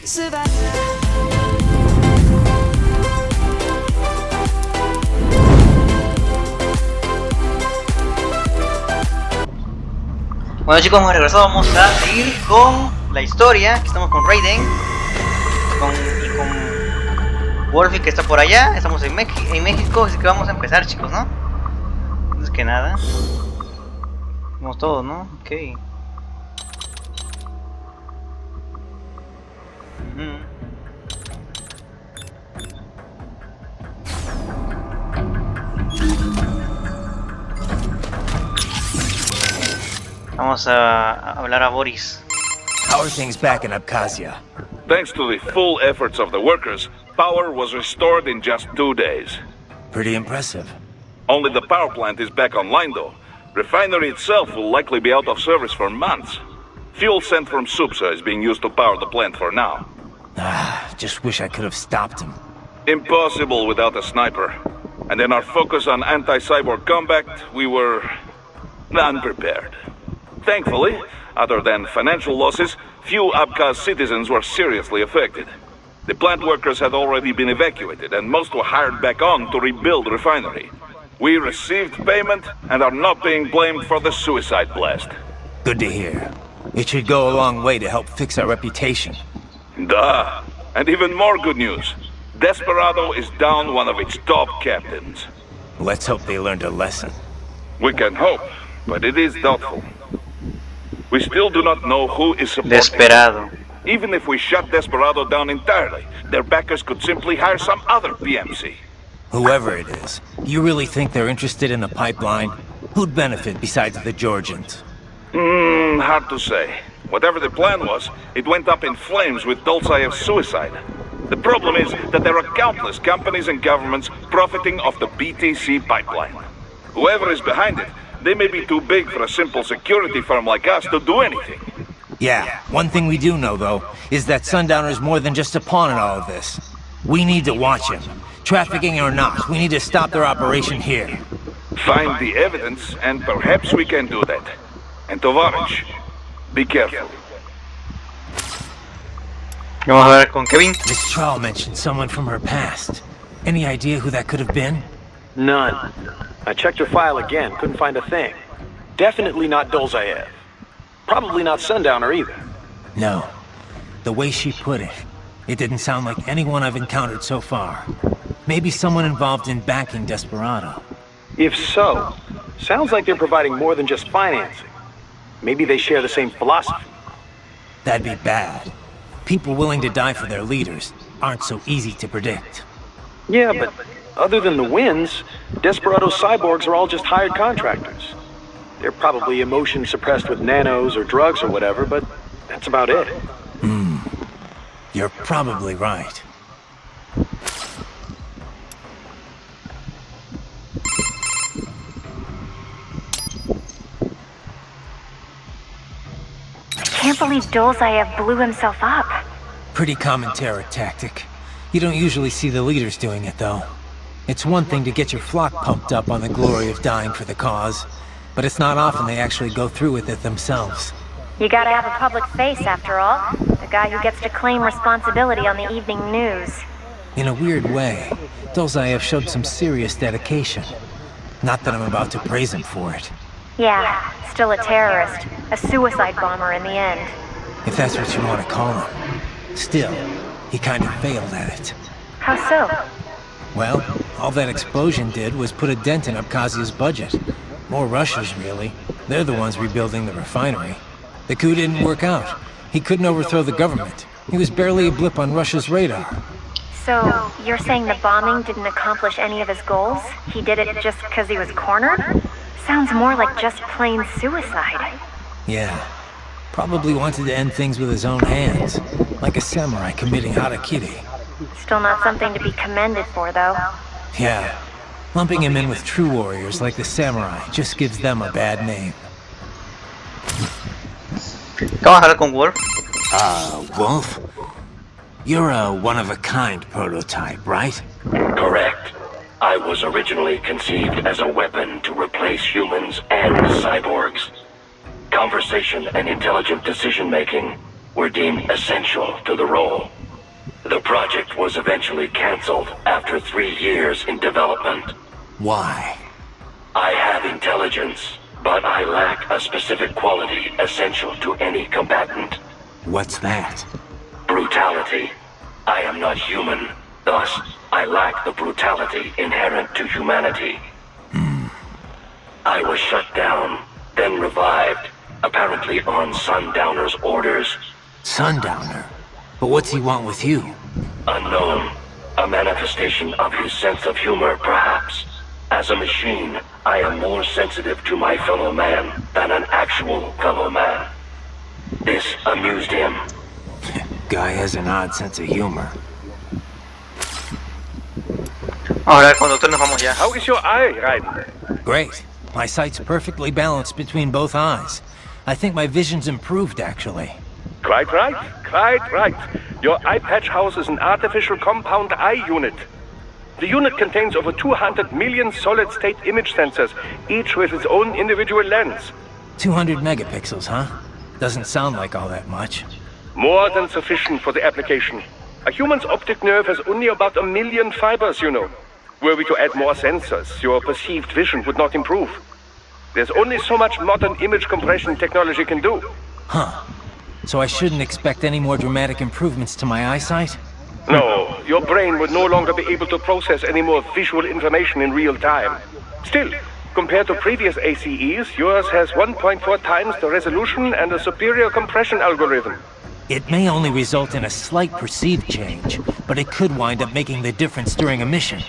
se va. Bueno chicos, hemos regresado, vamos a seguir con la historia. Aquí estamos con Raiden y con Wolfie, que está por allá. Estamos en México, así que vamos a empezar, chicos, ¿no? Antes que nada, vamos todos, ¿no? Ok. Vamos a hablar a Boris. How are things back in Abkhazia? Thanks to the full efforts of the workers, power was restored in just 2 days. Pretty impressive. Only the power plant is back online though. Refinery itself will likely be out of service for months. Fuel sent from Supsa is being used to power the plant for now. Just wish I could have stopped him. Impossible without a sniper. And in our focus on anti-cyborg combat, we were unprepared. Thankfully, other than financial losses, few Abkhaz citizens were seriously affected. The plant workers had already been evacuated, and most were hired back on to rebuild the refinery. We received payment and are not being blamed for the suicide blast. Good to hear. It should go a long way to help fix our reputation. Duh. And even more good news. Desperado is down one of its top captains. Let's hope they learned a lesson. We can hope, but it is doubtful. We still do not know who is supporting. Desperado. Even if we shut Desperado down entirely, their backers could simply hire some other PMC. Whoever it is, you really think they're interested in the pipeline? Who'd benefit besides the Georgians? Hard to say. Whatever the plan was, it went up in flames with Dolzaev's suicide. The problem is that there are countless companies and governments profiting off the BTC pipeline. Whoever is behind it, they may be too big for a simple security firm like us to do anything. Yeah, one thing we do know, though, is that Sundowner's more than just a pawn in all of this. We need to watch him. Trafficking or not, we need to stop their operation here. Find the evidence, and perhaps we can do that. And Tovarich, be careful. Vamos a ver con Kevin. This trial mentioned someone from her past. Any idea who that could have been? None. I checked her file again, couldn't find a thing. Definitely not Dolzaev. Probably not Sundowner either. No. The way she put it, it didn't sound like anyone I've encountered so far. Maybe someone involved in backing Desperado. If so, sounds like they're providing more than just financing. Maybe they share the same philosophy. That'd be bad. People willing to die for their leaders aren't so easy to predict. Yeah, but other than the wins, Desperado's cyborgs are all just hired contractors. They're probably emotion suppressed with nanos or drugs or whatever, but that's about it. You're probably right. Can't believe Dolzaev blew himself up. Pretty common terror tactic. You don't usually see the leaders doing it, though. It's one thing to get your flock pumped up on the glory of dying for the cause, but it's not often they actually go through with it themselves. You gotta have a public face, after all. The guy who gets to claim responsibility on the evening news. In a weird way, Dolzaev showed some serious dedication. Not that I'm about to praise him for it. Yeah, still a terrorist. A suicide bomber in the end. If that's what you want to call him. Still, he kind of failed at it. How so? Well, all that explosion did was put a dent in Abkhazia's budget. More Russia's, really. They're the ones rebuilding the refinery. The coup didn't work out. He couldn't overthrow the government. He was barely a blip on Russia's radar. So, you're saying the bombing didn't accomplish any of his goals? He did it just because he was cornered? Sounds more like just plain suicide. Yeah. Probably wanted to end things with his own hands. Like a samurai committing harakiri. Still not something to be commended for, though. Yeah. Lumping him in with true warriors like the samurai just gives them a bad name. Vamos a hablar con Wolf. Wolf? You're a one-of-a-kind prototype, right? Correct. I was originally conceived as a weapon to replace humans and cyborgs. Conversation and intelligent decision-making were deemed essential to the role. The project was eventually cancelled after 3 years in development. Why? I have intelligence, but I lack a specific quality essential to any combatant. What's that? Brutality. I am not human, thus I lack the brutality inherent to humanity. I was shut down, then revived, apparently on Sundowner's orders. Sundowner? But what's he want with you? Unknown. A manifestation of his sense of humor, perhaps. As a machine, I am more sensitive to my fellow man than an actual fellow man. This amused him. Guy has an odd sense of humor. Ahora el conductor nos vamos ya. How is your eye, Raiden? Great. My sight's perfectly balanced between both eyes. I think my vision's improved, actually. Quite right, quite right. Your eye patch houses an artificial compound eye unit. The unit contains over 200 million solid-state image sensors, each with its own individual lens. 200 megapixels, huh? Doesn't sound like all that much. More than sufficient for the application. A human's optic nerve has only about 1 million fibers, you know. Were we to add more sensors, your perceived vision would not improve. There's only so much modern image compression technology can do. Huh. So I shouldn't expect any more dramatic improvements to my eyesight? No, your brain would no longer be able to process any more visual information in real time. Still, compared to previous ACEs, yours has 1.4 times the resolution and a superior compression algorithm. It may only result in a slight perceived change, but it could wind up making the difference during a mission.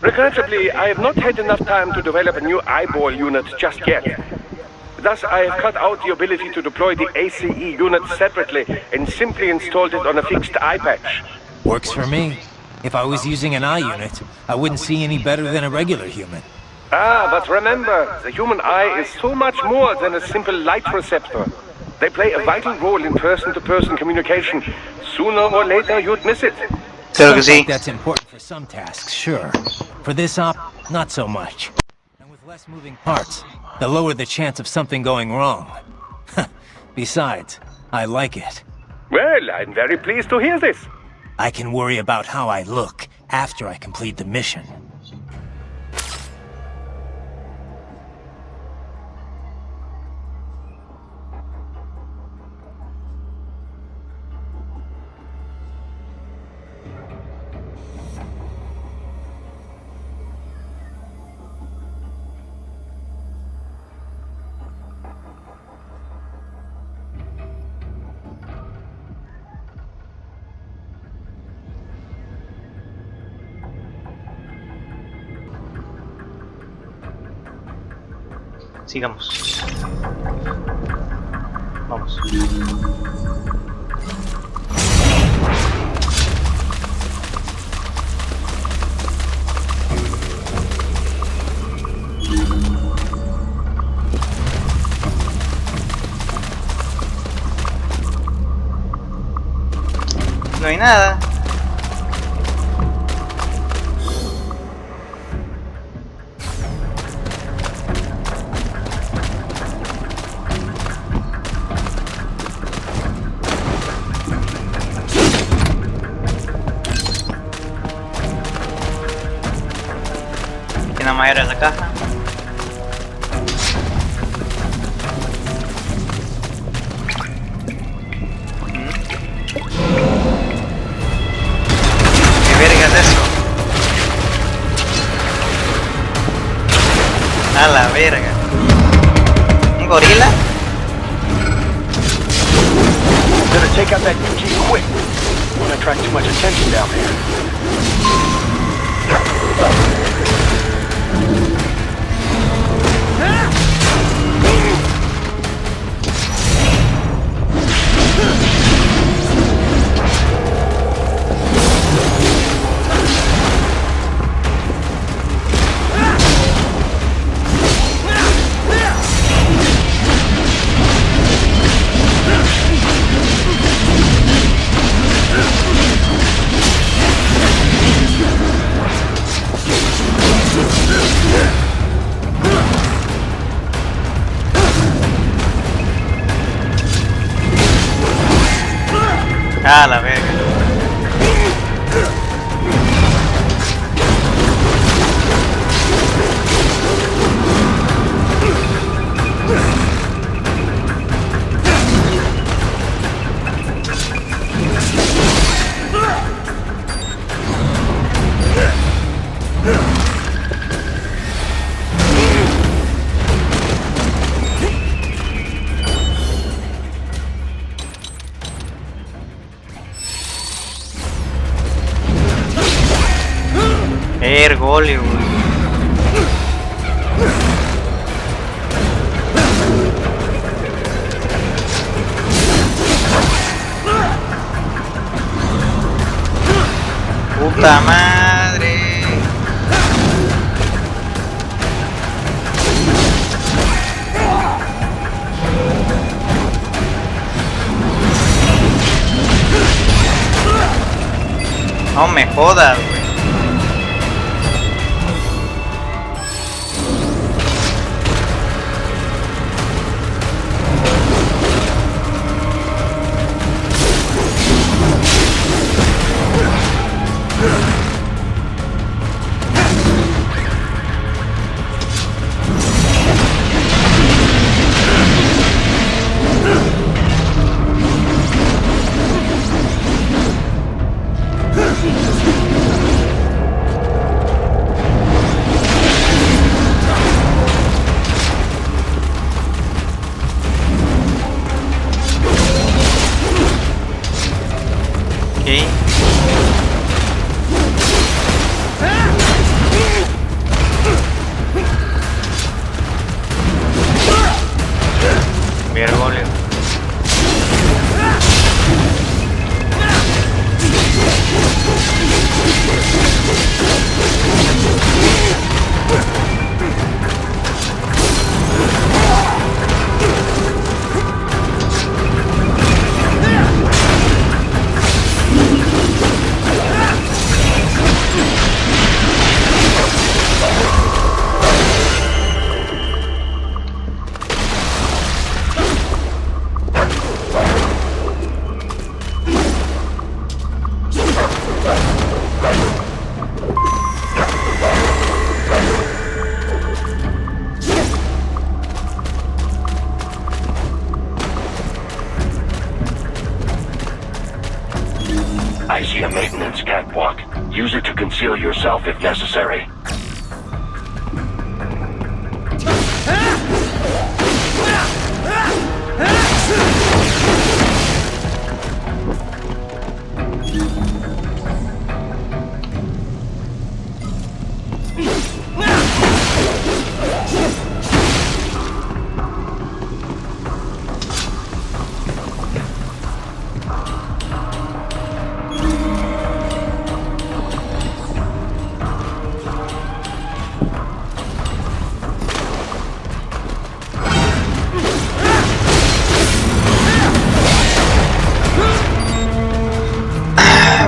Regrettably, I have not had enough time to develop a new eyeball unit just yet. Thus, I have cut out the ability to deploy the ACE unit separately and simply installed it on a fixed eye patch. Works for me. If I was using an eye unit, I wouldn't see any better than a regular human. Ah, but remember, the human eye is so much more than a simple light receptor. They play a vital role in person-to-person communication. Sooner or later, you'd miss it. Claro que Sounds sí. like that's important for some tasks, sure. For this op, not so much. And with less moving parts, the lower the chance of something going wrong. Besides, I like it. Well, I'm very pleased to hear this. I can worry about how I look after I complete the mission. Sigamos. Vamos. No hay nada. Que nada más era esa caja. ¿Qué verga es eso? A la verga. ¿Un gorila? Better take out that UG quick. Won't attract too much attention down there. Ergole, güey. Puta madre. No me jodas, güey. Okay. Vergole. I see a maintenance catwalk. Use it to conceal yourself if necessary.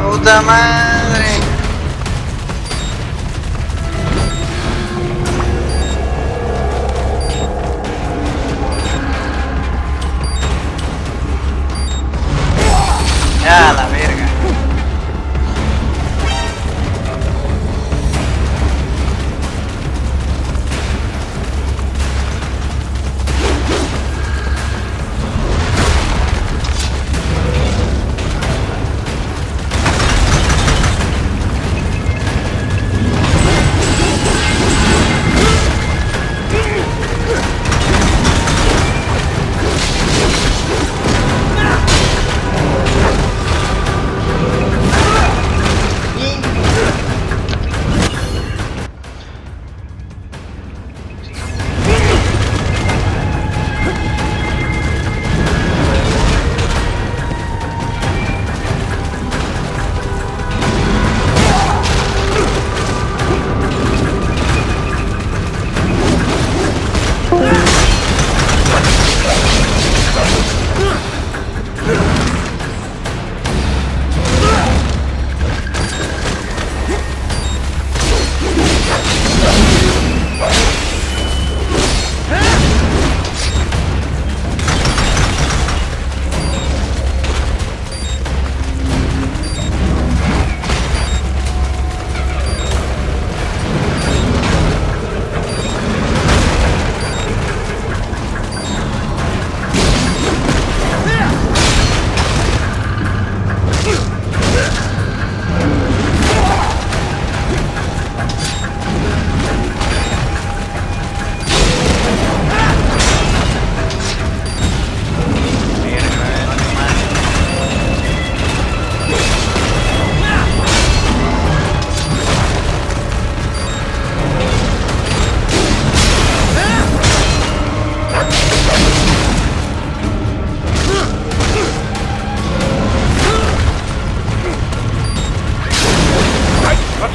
Puta madre. Ya la verga.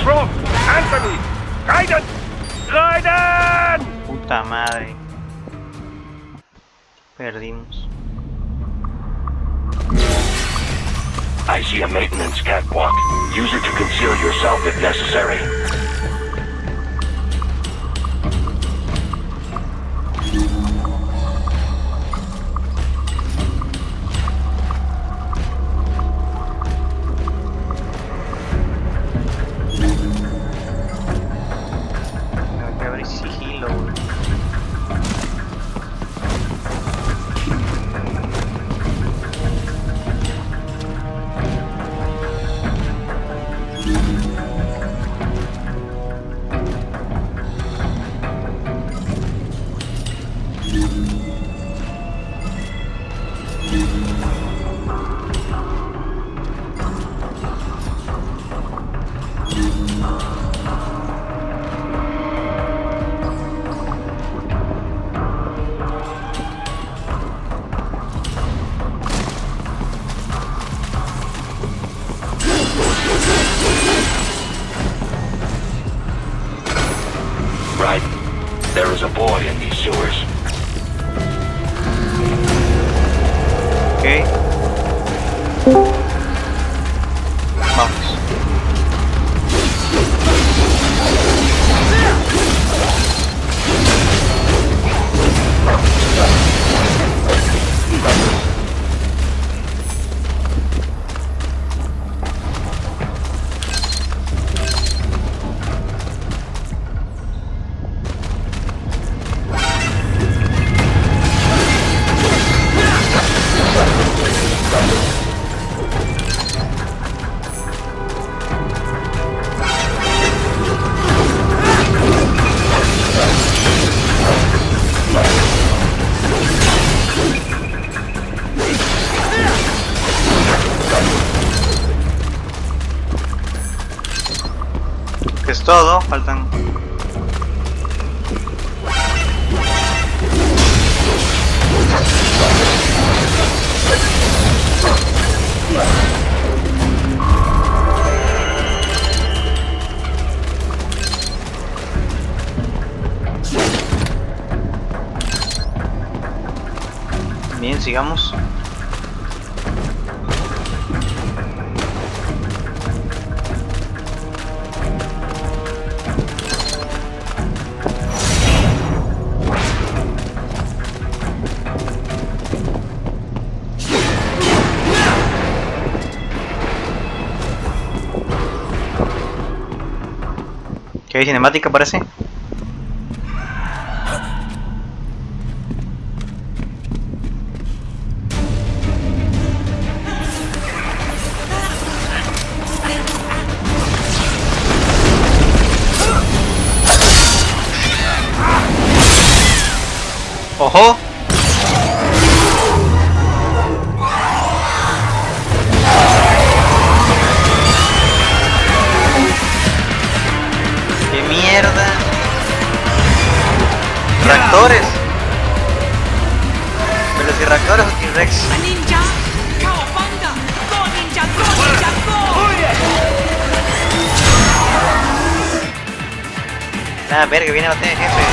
from? Answer me! Raiden! Raiden! Puta madre. Perdimos. I see a maintenance catwalk. Use it to conceal yourself if necessary. Tengo que abrir sigilo, güey. Right. There is a boy in these sewers. Ok. Vamos. Es todo, faltan. Bien, sigamos. ¿Qué cinemática parece? ¡Ojo! ¡Qué mierda! ¡Raptores! ¿Velociraptores o T-Rex? Ninja, cowabunga, go ninja, go! Ah, verga, viene a bater el jefe.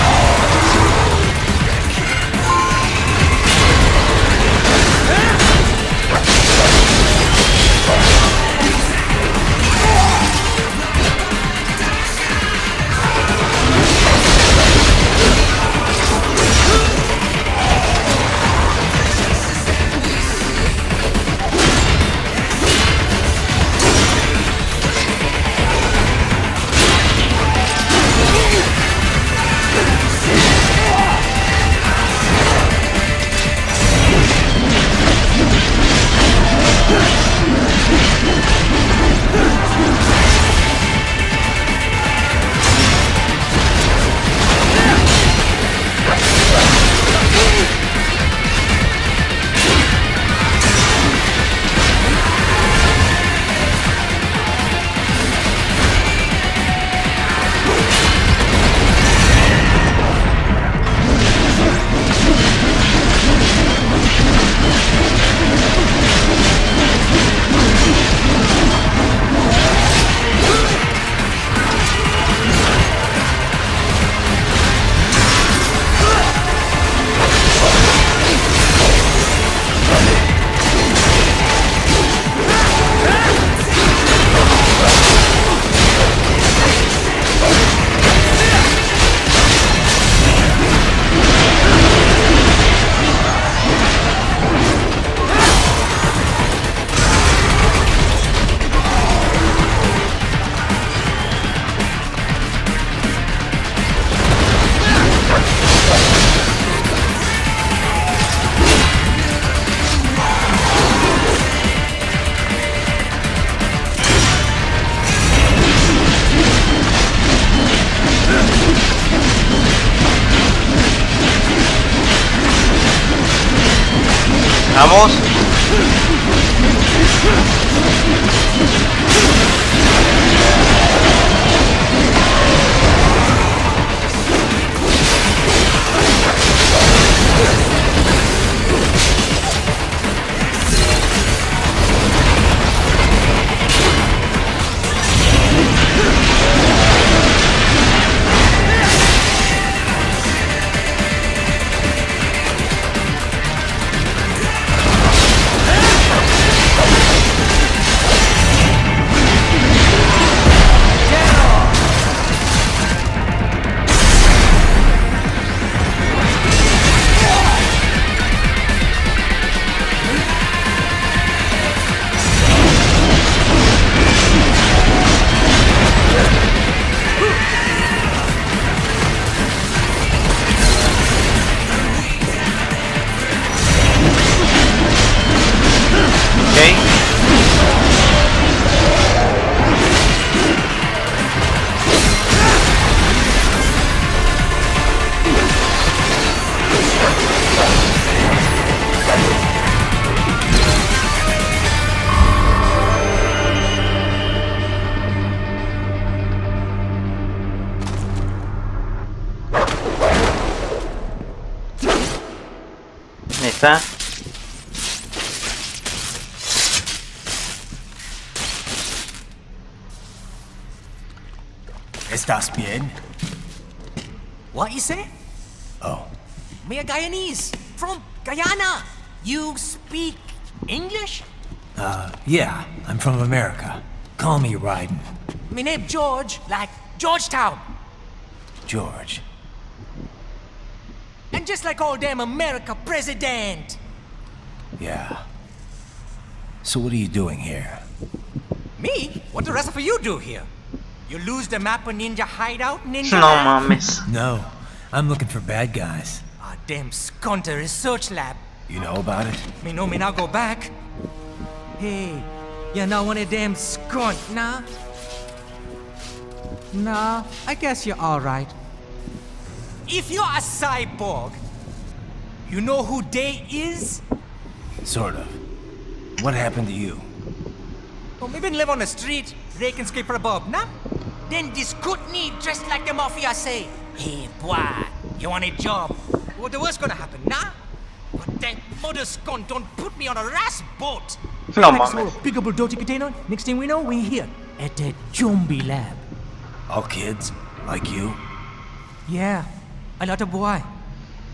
Vamos. Ahí está. ¿Estás bien? What you say? Oh, Me a Guyanese from Guyana. You speak English? yeah, I'm from America. Call me Ryden. Me name George, like Georgetown. George. And just like all damn America president. Yeah. So what are you doing here? Me? What the rest of you do here? You lose the map of Ninja Hideout, Ninja? No mames. No, I'm looking for bad guys. Ah, damn Skunter research lab. You know about it? Me know me now go back. Hey, you not one of them skunt, nah? Nah, I guess you're alright. If you're a cyborg, you know who they is? Sort of. What happened to you? Oh, me been live on the street, rake and scrape for a bob, nah? Then this good need dressed like the mafia say, hey boy, you want a job? What the worst gonna happen, nah? But that mother skunt don't put me on a ras boat. No Like so, mames. pick up a dirty container, next thing we know, we here at the zombie lab. All kids? Like you? Yeah, a lot of boy.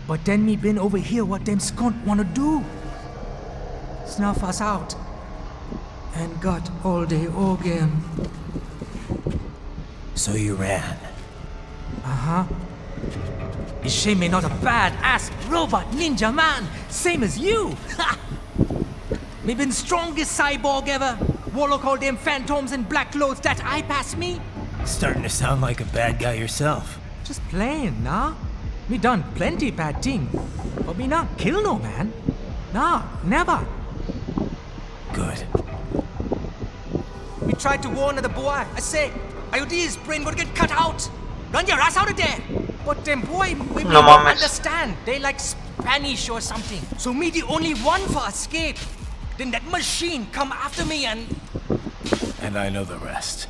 But then me been over here what them skunt wanna do. Snuff us out. And got all the organ. So you ran. Uh-huh. Is she me not a bad-ass robot ninja man, same as you? Ha! Me been strongest cyborg ever. Warlock all them phantoms and black clothes that eye pass me. Starting to sound like a bad guy yourself. Just playing, nah? Me done plenty bad thing. But me not kill no man. Nah, never. Good. We tried to warn the boy. I say, IOD's brain would get cut out. Run your ass out of there. But them boy, we No don't mames. understand. They like Spanish or something. So me the only one for escape. Then that machine come after me and... And I know the rest.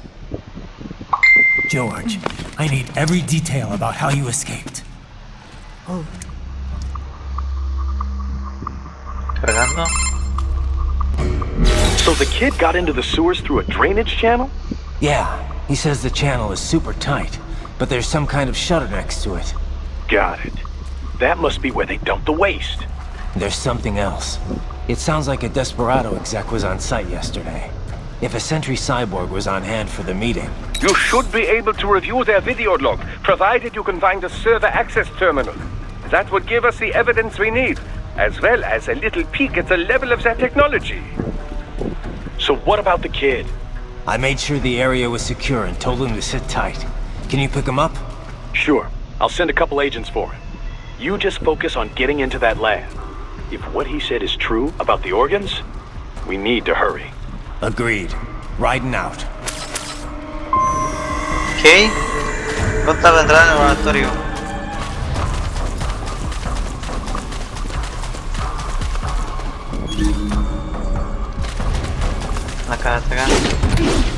George, I need every detail about how you escaped. Oh, Cargando. So the kid got into the sewers through a drainage channel? Yeah, he says the channel is super tight, but there's some kind of shutter next to it. Got it. That must be where they dumped the waste. There's something else. It sounds like a Desperado exec was on site yesterday. If a sentry cyborg was on hand for the meeting. You should be able to review their video log, provided you can find a server access terminal. That would give us the evidence we need, as well as a little peek at the level of their technology. So what about the kid? I made sure the area was secure and told him to sit tight. Can you pick him up? Sure, I'll send a couple agents for him. You just focus on getting into that lab. If what he said is true about the organs, we need to hurry. Agreed. Riding out. Ok. No tarda en entrar en el laboratorio. acá.